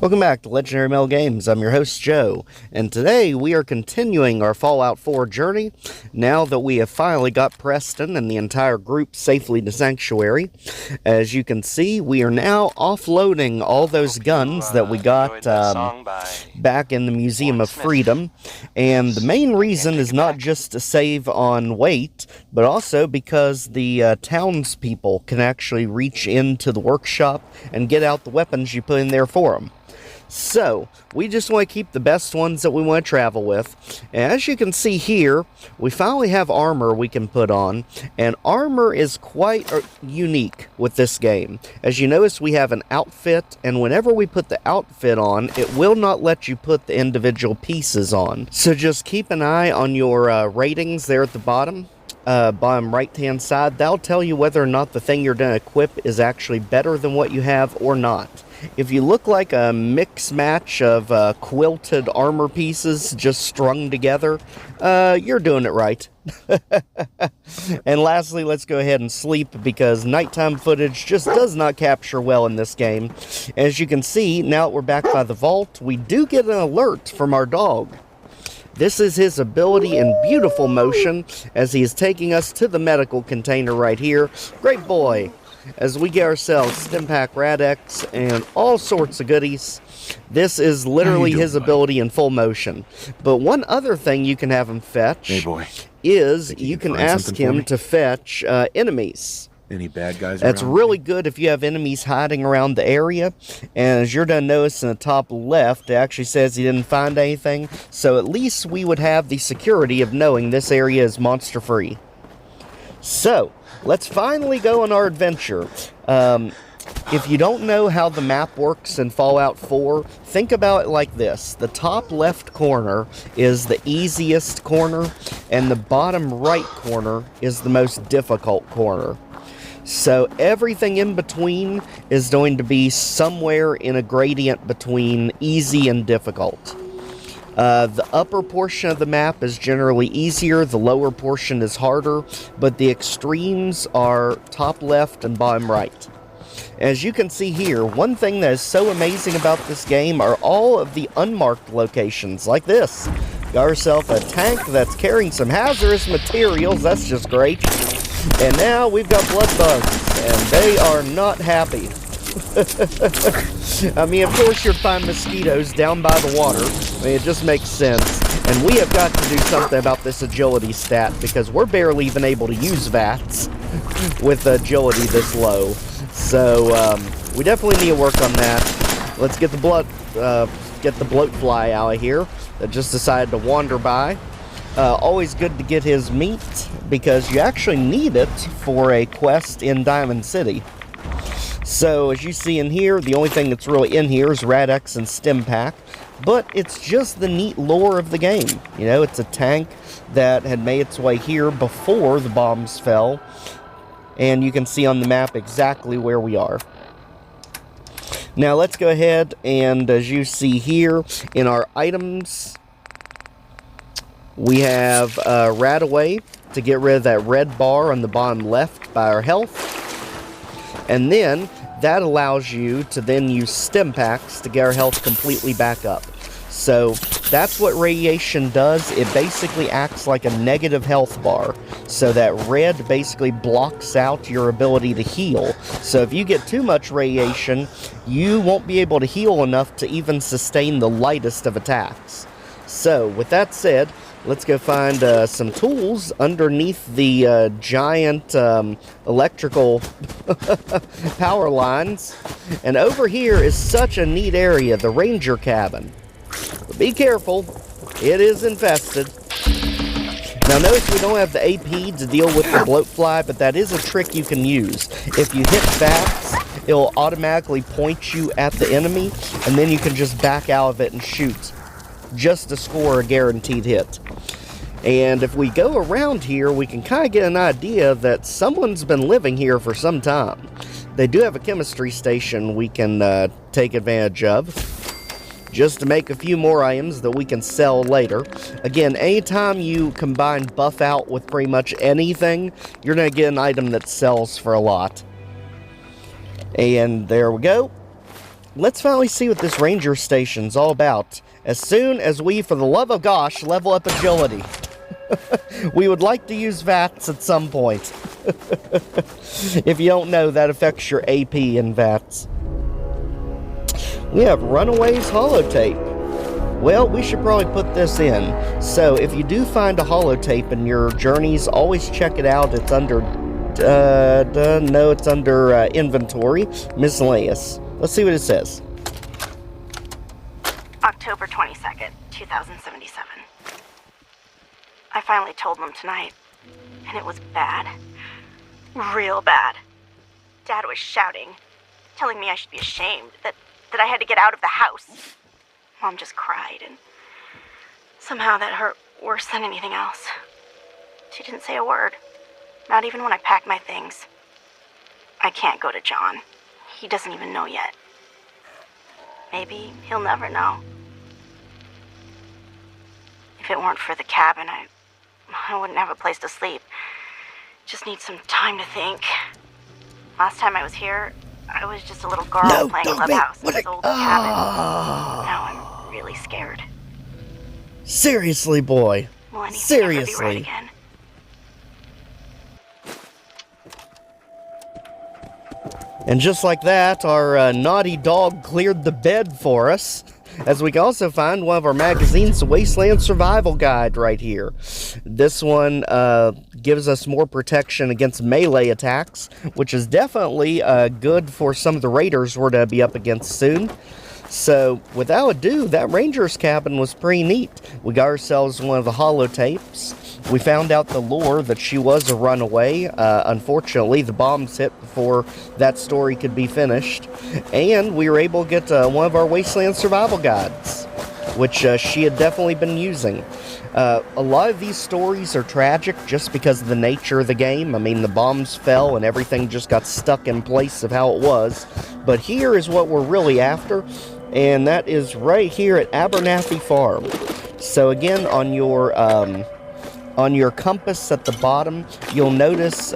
Welcome back to Legendary Mail Games. I'm your host, Joe, and today we are continuing our Fallout 4 journey, now that we have finally got Preston and the entire group safely to Sanctuary. As you can see, we are now offloading all those guns that we got back in the Museum of Freedom, and the main reason is not just to save on weight, but also because the townspeople can actually reach into the workshop and get out the weapons you put in there for them. So, we just want to keep the best ones that we want to travel with. And as you can see here, we finally have armor we can put on. And armor is quite unique with this game. As you notice, we have an outfit, and whenever we put the outfit on, it will not let you put the individual pieces on. So just keep an eye on your ratings there at the bottom right hand side. That'll tell you whether or not the thing you're going to equip is actually better than what you have or not. If you look like a mix match of quilted armor pieces just strung together, you're doing it right. And lastly, let's go ahead and sleep, because nighttime footage just does not capture well in this game. As you can see, now that we're back by the vault, we do get an alert from our dog. This is his ability in beautiful motion, as he is taking us to the medical container right here. Great boy! As we get ourselves Stimpack Rad-X and all sorts of goodies. This is literally his ability in full motion. But one other thing you can have him fetch is you can ask him to fetch enemies. Any bad guys That's really good if you have enemies hiding around the area. And as you're going to notice in the top left, it actually says he didn't find anything. So at least we would have the security of knowing this area is monster-free. So, let's finally go on our adventure. If you don't know how the map works in Fallout 4, think about it like this. The top left corner is the easiest corner, and the bottom right corner is the most difficult corner. So everything in between is going to be somewhere in a gradient between easy and difficult. The upper portion of the map is generally easier, the lower portion is harder, but the extremes are top left and bottom right. As you can see here, one thing that is so amazing about this game are all of the unmarked locations, like this. Got yourself a tank that's carrying some hazardous materials, that's just great. And now we've got blood bugs, and they are not happy. I mean, of course you'd find mosquitoes down by the water. I mean, it just makes sense. And we have got to do something about this agility stat, because we're barely even able to use VATS with agility this low. So, we definitely need to work on that. Let's get the bloat fly out of here that just decided to wander by. Always good to get his meat, because you actually need it for a quest in Diamond City. So, as you see in here, the only thing that's really in here is Rad-X and Stimpack, but it's just the neat lore of the game. You know, it's a tank that had made its way here before the bombs fell, and you can see on the map exactly where we are. Now, let's go ahead and, as you see here, in our items, we have Radaway to get rid of that red bar on the bottom left by our health. And then, that allows you to then use Stimpaks to get our health completely back up. So, that's what radiation does. It basically acts like a negative health bar. So that red basically blocks out your ability to heal. So if you get too much radiation, you won't be able to heal enough to even sustain the lightest of attacks. So, with that said, let's go find some tools underneath the giant electrical power lines. And over here is such a neat area, the ranger cabin. But be careful, it is infested. Now notice we don't have the AP to deal with the bloatfly, but that is a trick you can use. If you hit VATS, it'll automatically point you at the enemy, and then you can just back out of it and shoot, just to score a guaranteed hit. And if we go around here, we can kind of get an idea that someone's been living here for some time. They do have a chemistry station we can take advantage of, just to make a few more items that we can sell later. Again, anytime you combine buff out with pretty much anything, you're going to get an item that sells for a lot. And there we go. let's finally see what this ranger station's all about. As soon as we, for the love of gosh, level up agility. We would like to use VATS at some point. If you don't know, that affects your AP in VATS. We have Runaways holotape. Well, we should probably put this in. So, if you do find a holotape in your journeys, always check it out. It's under, no, it's under inventory, miscellaneous. Let's see what it says. October 22nd, 2077. I finally told them tonight, and it was bad. Real bad. Dad was shouting, telling me I should be ashamed, that I had to get out of the house. Mom just cried, and somehow that hurt worse than anything else. She didn't say a word, not even when I packed my things. I can't go to John. He doesn't even know yet. Maybe he'll never know. If it weren't for the cabin, I wouldn't have a place to sleep. Just need some time to think. Last time I was here, I was just a little girl playing clubhouse in this old cabin. Now I'm really scared. Seriously, boy. Will anything Seriously. ever be right again? And just like that, our naughty dog cleared the bed for us. As we can also find one of our magazines, the Wasteland Survival Guide, right here. This one gives us more protection against melee attacks, which is definitely good for some of the raiders we're to be up against soon. So, without ado, that ranger's cabin was pretty neat. We got ourselves one of the holotapes. We found out the lore that she was a runaway. Unfortunately, the bombs hit before that story could be finished. And we were able to get one of our Wasteland Survival Guides, which she had definitely been using. A lot of these stories are tragic just because of the nature of the game. I mean, the bombs fell and everything just got stuck in place of how it was. But here is what we're really after, and that is right here at Abernathy Farm. So again, on your compass at the bottom, you'll notice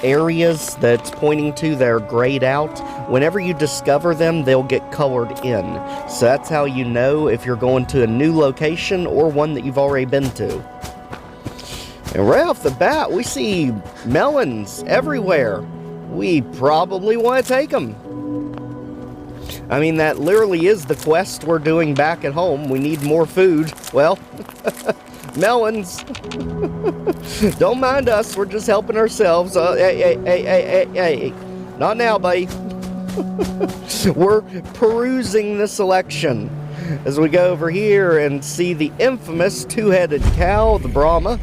areas that's pointing to that are grayed out. Whenever you discover them, they'll get colored in. So that's how you know if you're going to a new location or one that you've already been to. And right off the bat, we see melons everywhere. We probably want to take them. I mean, that literally is the quest we're doing back at home. We need more food. Well, melons. Don't mind us. We're just helping ourselves. Hey. Not now, buddy. We're perusing the selection as we go over here and see the infamous two-headed cow, the Brahma.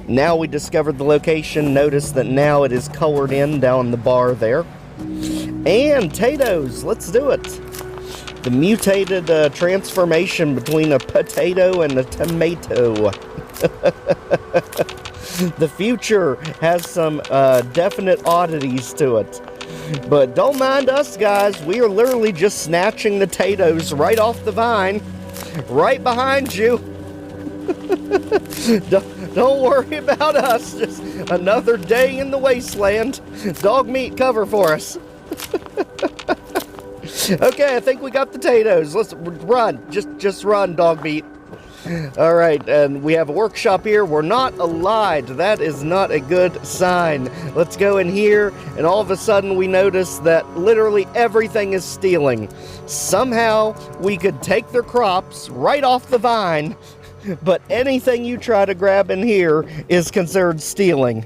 Now we discovered the location. Notice that now it is colored in down the bar there. And potatoes. Let's do it. The mutated transformation between a potato and a tomato. The future has some definite oddities to it. But don't mind us, guys. We are literally just snatching the potatoes right off the vine. Right behind you. Don't worry about us. Just another day in the wasteland. Dogmeat, cover for us. Okay, I think we got the potatoes. Let's run. Just run, Dogmeat. All right, and we have a workshop here. We're not allied. That is not a good sign. Let's go in here, and all of a sudden we notice that literally everything is stealing. Somehow we could take their crops right off the vine, but anything you try to grab in here is considered stealing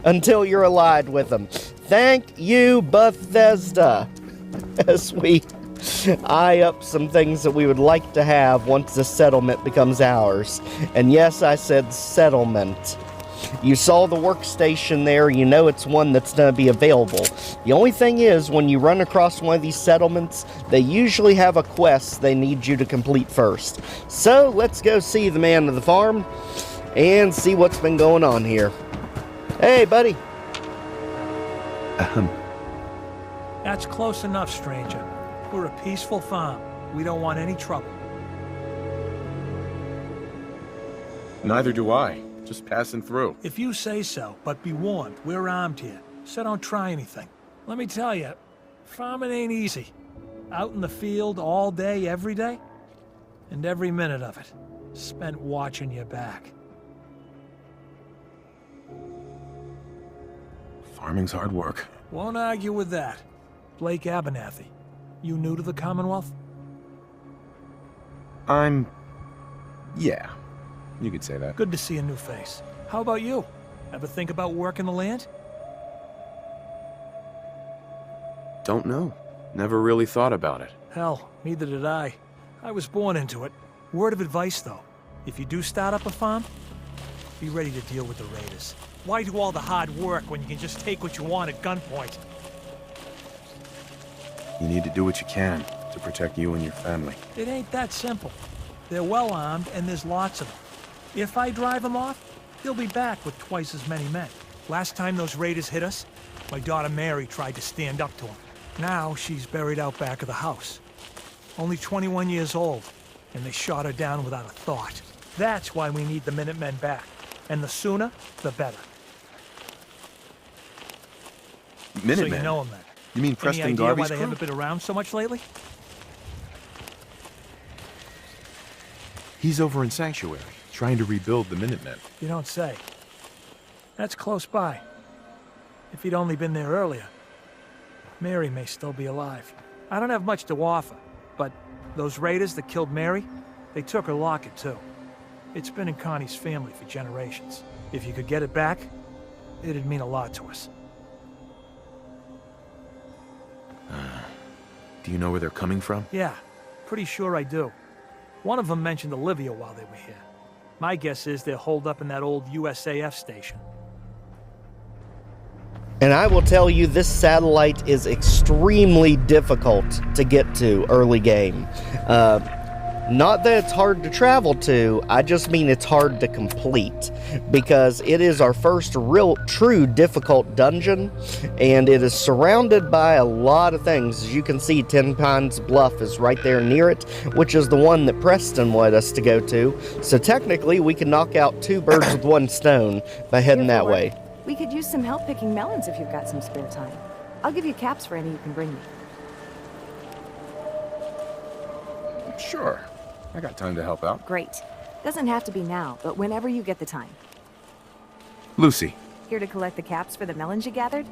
until you're allied with them. Thank you, Bethesda, as we eye up some things that we would like to have once the settlement becomes ours. And yes, I said settlement. You saw the workstation there, you know it's one that's going to be available. The only thing is, when you run across one of these settlements, they usually have a quest they need you to complete first. So, let's go see the man of the farm and see what's been going on here. Hey, buddy. That's close enough, stranger. We're a peaceful farm. We don't want any trouble. Neither do I. Just passing through. If you say so, but be warned, we're armed here, so don't try anything. Let me tell you, farming ain't easy. Out in the field all day, every day? And every minute of it spent watching your back. Farming's hard work. Won't argue with that. Blake Abernathy. You new to the Commonwealth? Yeah, you could say that. Good to see a new face. How about you? Ever think about working the land? Don't know. Never really thought about it. Hell, neither did I. I was born into it. Word of advice, though. If you do start up a farm, be ready to deal with the raiders. Why do all the hard work when you can just take what you want at gunpoint? You need to do what you can to protect you and your family. It ain't that simple. They're well armed, and there's lots of them. If I drive them off, they'll be back with twice as many men. Last time those raiders hit us, my daughter Mary tried to stand up to them. Now she's buried out back of the house. Only 21 years old, and they shot her down without a thought. That's why we need the Minutemen back. And the sooner, the better. Minutemen? So you know them then. You mean Preston Any idea Garvey's why they crew? haven't been around so much lately? He's over in Sanctuary, trying to rebuild the Minutemen. You don't say. That's close by. If he'd only been there earlier, Mary may still be alive. I don't have much to offer, but those raiders that killed Mary, they took her locket too. It's been in Connie's family for generations. If you could get it back, it'd mean a lot to us. Do you know where they're coming from? Yeah, pretty sure I do. One of them mentioned Olivia while they were here. My guess is they're holed up in that old USAF station. And I will tell you, this satellite is extremely difficult to get to early game. Not that it's hard to travel to, I just mean it's hard to complete, because it is our first real, true difficult dungeon, and it is surrounded by a lot of things. As you can see, 10 Pines Bluff is right there near it, which is the one that Preston wanted us to go to. So technically, we can knock out 2 birds with 1 stone by heading that way. We could use some help picking melons if you've got some spare time. I'll give you caps for any you can bring me. Sure. I got time to help out. Great. Doesn't have to be now, but whenever you get the time. Lucy. Here to collect the caps for the melons you gathered?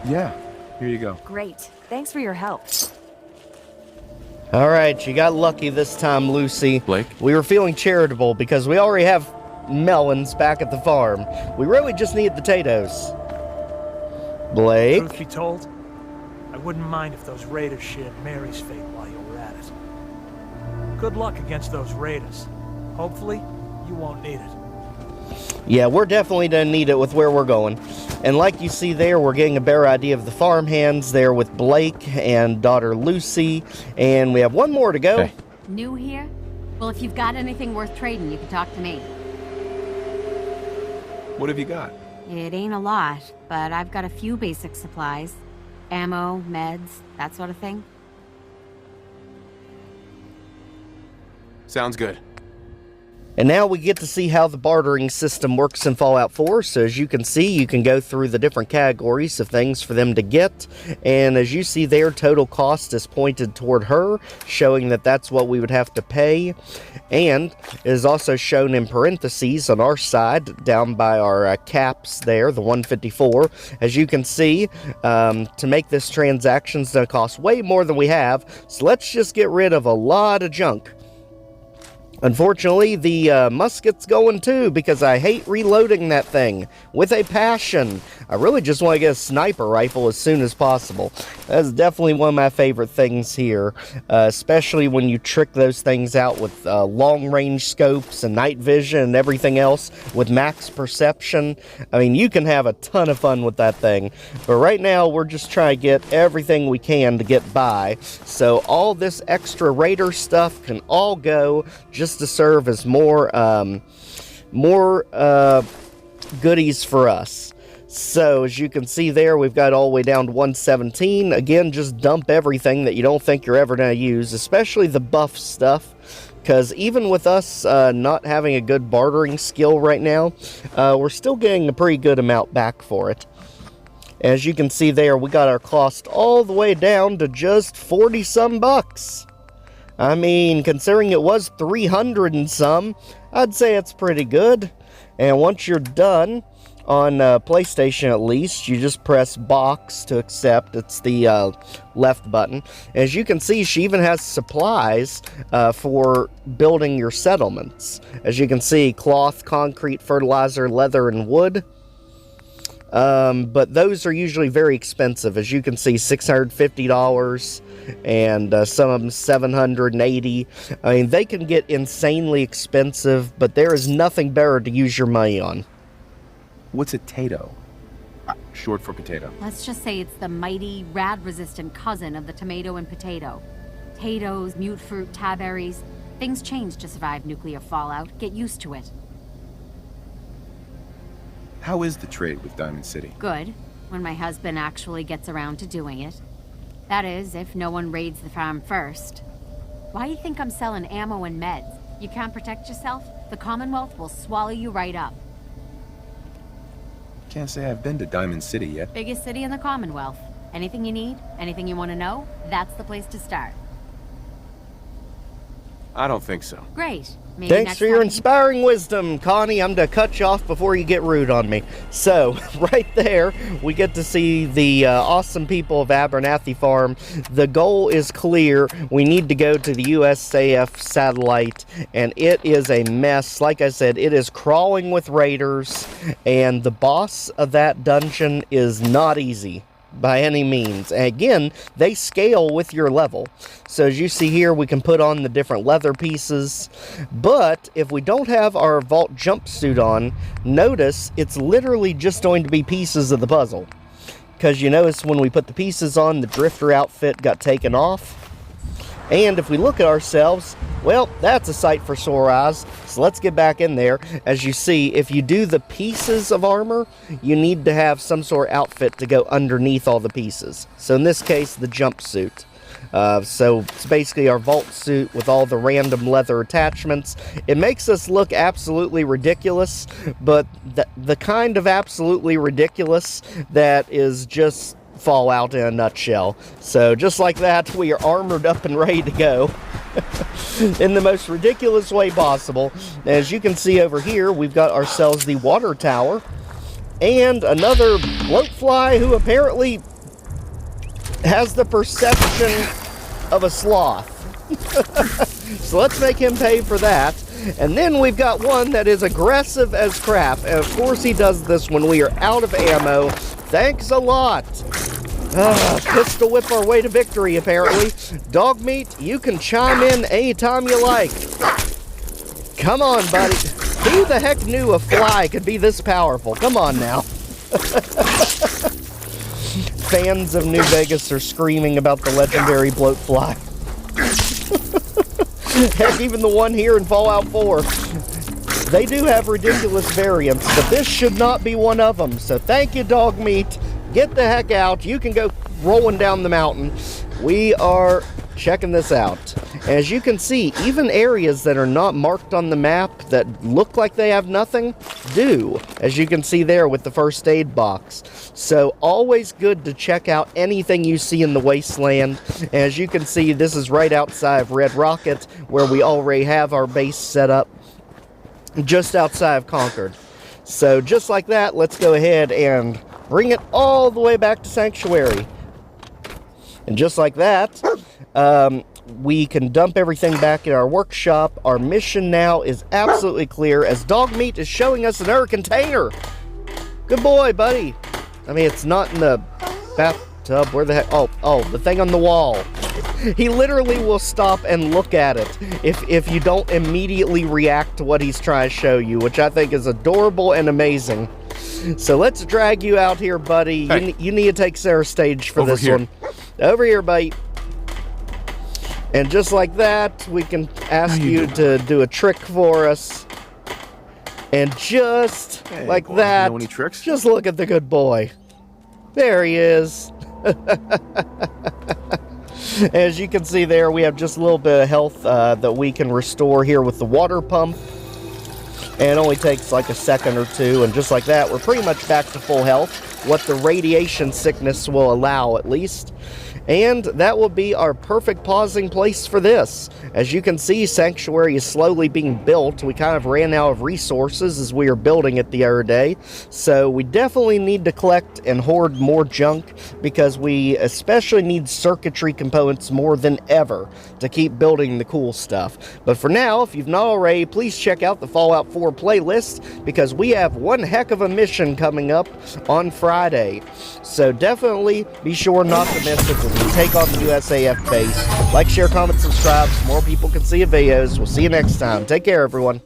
Yeah, here you go. Great. Thanks for your help. Alright, you got lucky this time, Lucy. Blake? We were feeling charitable because we already have melons back at the farm. We really just need potatoes. Blake? Truth be told, I wouldn't mind if those raiders shared Mary's fate while you were at it. Good luck against those raiders. Hopefully, you won't need it. Yeah, we're definitely gonna need it with where we're going. And like you see there, we're getting a better idea of the farmhands there with Blake and daughter Lucy. And we have one more to go. Hey. New here? Well, if you've got anything worth trading, you can talk to me. What have you got? It ain't a lot, but I've got a few basic supplies. Ammo, meds, that sort of thing. Sounds good. And now we get to see how the bartering system works in Fallout 4. So as you can see, you can go through the different categories of things for them to get. And as you see there, total cost is pointed toward her, showing that that's what we would have to pay. And it is also shown in parentheses on our side, down by our caps there, the 154. As you can see, to make this transaction is going to cost way more than we have. So let's just get rid of a lot of junk. Unfortunately, the musket's going too, because I hate reloading that thing with a passion. I really just want to get a sniper rifle as soon as possible. That's definitely one of my favorite things here, especially when you trick those things out with long-range scopes and night vision and everything else with max perception. I mean, you can have a ton of fun with that thing. But right now, we're just trying to get everything we can to get by. So all this extra Raider stuff can all go just to serve as more goodies for us. So as you can see there, we've got all the way down to 117. Again, just dump everything that you don't think you're ever going to use, especially the buff stuff, because even with us not having a good bartering skill right now, we're still getting a pretty good amount back for it. As you can see there, we got our cost all the way down to just 40 some bucks. I mean, considering it was 300 and some, I'd say it's pretty good. And once you're done, on PlayStation at least, you just press box to accept. It's the left button. As you can see, she even has supplies for building your settlements. As you can see, cloth, concrete, fertilizer, leather, and wood. But those are usually very expensive. As you can see, $650 and some of them $780. I mean, they can get insanely expensive, but there is nothing better to use your money on. What's a tato? Short for potato. Let's just say it's the mighty, rad-resistant cousin of the tomato and potato. Potatoes, mute fruit, taberries. Things change to survive nuclear fallout. Get used to it. How is the trade with Diamond City? Good, when my husband actually gets around to doing it. That is, if no one raids the farm first. Why do you think I'm selling ammo and meds? You can't protect yourself? The Commonwealth will swallow you right up. Can't say I've been to Diamond City yet. Biggest city in the Commonwealth. Anything you need, anything you want to know, that's the place to start. I don't think so. Great. Maybe Thanks next for your time inspiring wisdom, Connie. I'm going to cut you off before you get rude on me. So, right there, we get to see the awesome people of Abernathy Farm. The goal is clear. We need to go to the USAF Satellite, and it is a mess. Like I said, it is crawling with raiders, and the boss of that dungeon is not easy by any means. And again, they scale with your level. So as you see here, we can put on the different leather pieces. But if we don't have our vault jumpsuit on, notice it's literally just going to be pieces of the puzzle. Because you notice when we put the pieces on, the drifter outfit got taken off. And if we look at ourselves, well, that's a sight for sore eyes. So let's get back in there. As you see, if you do the pieces of armor, you need to have some sort of outfit to go underneath all the pieces. So in this case, the jumpsuit. So it's basically our vault suit with all the random leather attachments. It makes us look absolutely ridiculous, but the kind of absolutely ridiculous that is just Fallout in a nutshell. So just like that, we are armored up and ready to go in the most ridiculous way possible. As you can see over here, we've got ourselves the water tower and another bloatfly who apparently has the perception of a sloth. So let's make him pay for that. And then we've got one that is aggressive as crap. And of course he does this when we are out of ammo. Thanks a lot. Pistol whip our way to victory, apparently. Dogmeat, you can chime in anytime you like. Come on, buddy. Who the heck knew a fly could be this powerful? Come on now. Fans of New Vegas are screaming about the legendary bloatfly. Heck, even the one here in Fallout 4. They do have ridiculous variants, but this should not be one of them. So thank you, Dogmeat. Get the heck out. You can go rolling down the mountain. We are checking this out. As you can see, even areas that are not marked on the map that look like they have nothing, do. As you can see there with the first aid box. So always good to check out anything you see in the wasteland. As you can see, this is right outside of Red Rocket, where we already have our base set up, just outside of Concord. So just like that, let's go ahead and bring it all the way back to Sanctuary. And just like that, we can dump everything back in our workshop. Our mission now is absolutely clear, as Dogmeat is showing us another container. Good boy, buddy. I mean, it's not in the bathtub. Where the heck? Oh, the thing on the wall. He literally will stop and look at it if you don't immediately react to what he's trying to show you, which I think is adorable and amazing. So let's drag you out here, buddy. Hey. You need to take center stage for Over this here. one. Over here, buddy. And just like that, we can ask you to do a trick for us. And just Hey, like boy, that, you know any tricks? just look at the good boy. There he is. As you can see there, we have just a little bit of health that we can restore here with the water pump. And it only takes like a second or two, and just like that, we're pretty much back to full health. what the radiation sickness will allow, at least. And that will be our perfect pausing place for this. As you can see, Sanctuary is slowly being built. We kind of ran out of resources as we were building it the other day. So we definitely need to collect and hoard more junk, because we especially need circuitry components more than ever to keep building the cool stuff. But for now, if you've not already, please check out the Fallout 4 playlist, because we have one heck of a mission coming up on Friday. So definitely be sure not to miss it. We take on the USAF base. Like, share, comment, subscribe so more people can see the videos. We'll see you next time. Take care, everyone.